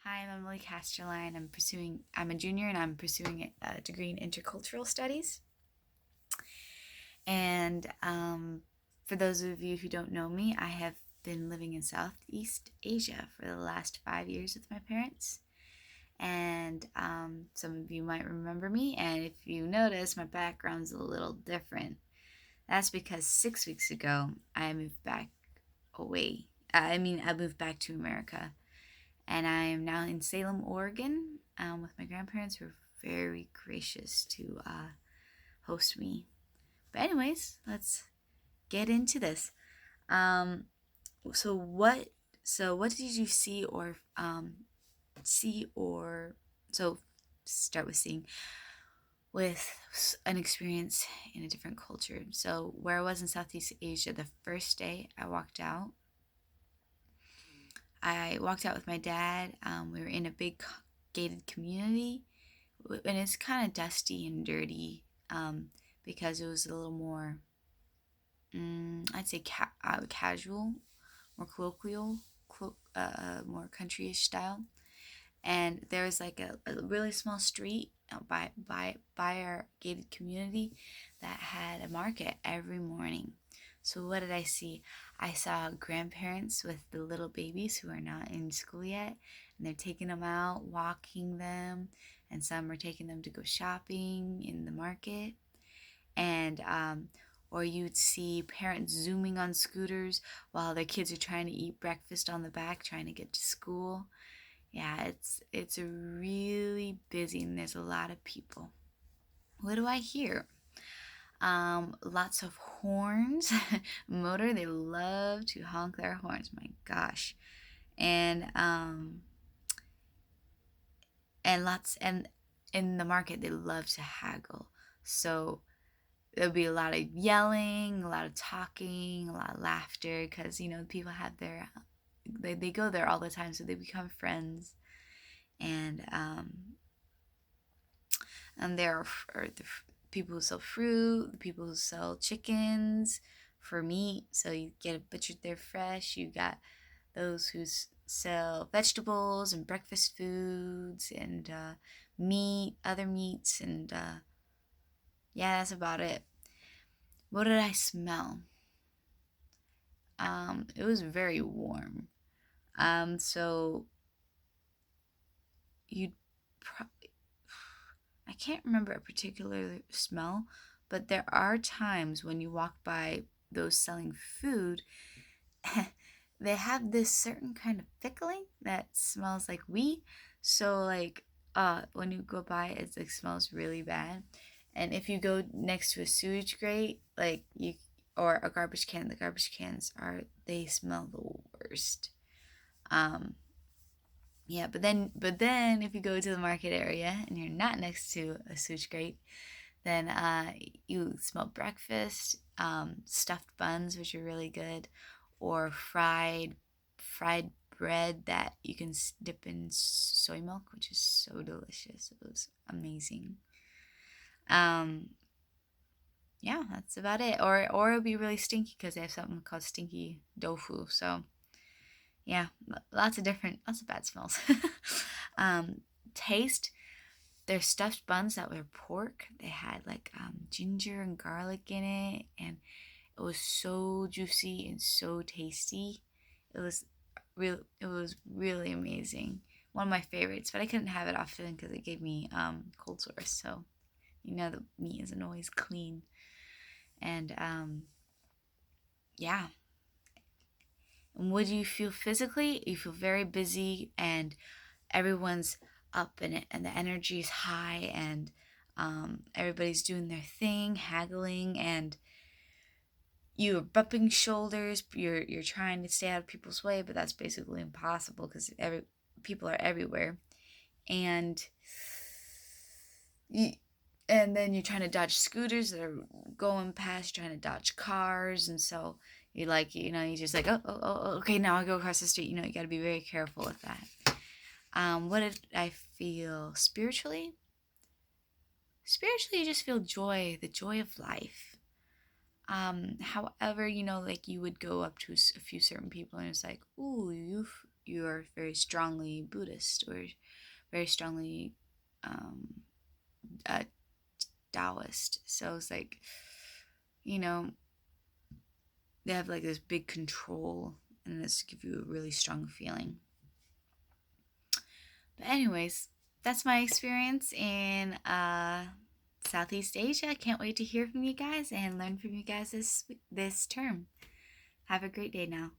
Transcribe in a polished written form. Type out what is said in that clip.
Hi, I'm Emily Casterline. I'm a junior and I'm pursuing a degree in intercultural studies. And for those of you who don't know me, I have been living in Southeast Asia for the last 5 years with my parents. And some of you might remember me. And if you notice, my background's a little different. That's because 6 weeks ago, I moved back away. I moved back to America, and I am now in Salem, Oregon, with my grandparents who are very gracious to host me. But anyways, let's get into this. Um, so what? So what did you see or so start with seeing with an experience in a different culture. So where I was in Southeast Asia, the first day I walked out with my dad. We were in a big gated community, and it's kind of dusty and dirty because it was a little more, I'd say, casual, more colloquial, more countryish style. And there was like a really small street by our gated community that had a market every morning. So what did I see? I saw grandparents with the little babies who are not in school yet, and they're taking them out, walking them, and some are taking them to go shopping in the market. And or you'd see parents zooming on scooters while their kids are trying to eat breakfast on the back, trying to get to school. Yeah, it's really busy and there's a lot of people. What do I hear? Lots of horns. Motor, they love to honk their horns. My gosh, and and in the market they love to haggle. So there'll be a lot of yelling, a lot of talking, a lot of laughter because people have they go there all the time, so they become friends. And there are the people who sell fruit, the people who sell chickens for meat, so you get it butchered there fresh. You got those who sell vegetables and breakfast foods and meat, other meats, and yeah, that's about it. What did I smell? It was very warm. So you'd pro- I can't remember a particular smell, but there are times when you walk by those selling food, they have this certain kind of pickling that smells like wheat. So like when you go by it like smells really bad. And if you go next to a sewage grate, like you or a garbage can, the garbage cans they smell the worst. Um yeah, but then if you go to the market area and you're not next to a sewage grate, then you smell breakfast, stuffed buns, which are really good, or fried bread that you can dip in soy milk, which is so delicious. It was amazing. Um, yeah, that's about it. Or it'll be really stinky because they have something called stinky tofu. So yeah, lots of bad smells. um, taste. Their stuffed buns that were pork. They had like ginger and garlic in it, and it was so juicy and so tasty. It was It was really amazing. One of my favorites, but I couldn't have it often because it gave me cold sores. So the meat isn't always clean, and yeah. And what do you feel physically? You feel very busy, and everyone's up in it, and the energy is high, and everybody's doing their thing, haggling, and you're bumping shoulders. You're trying to stay out of people's way, but that's basically impossible because people are everywhere, and you, and then you're trying to dodge scooters that are going past, trying to dodge cars, and so you just like okay, now I go across the street. You got to be very careful with that. What did I feel spiritually? Spiritually, you just feel joy, the joy of life. However, like you would go up to a few certain people and it's like, ooh, you're very strongly Buddhist or very strongly um, uh, Taoist. So it's like, you know, they have like this big control and this give you a really strong feeling. But anyways, that's my experience in Southeast Asia. I can't wait to hear from you guys and learn from you guys this term. Have a great day now.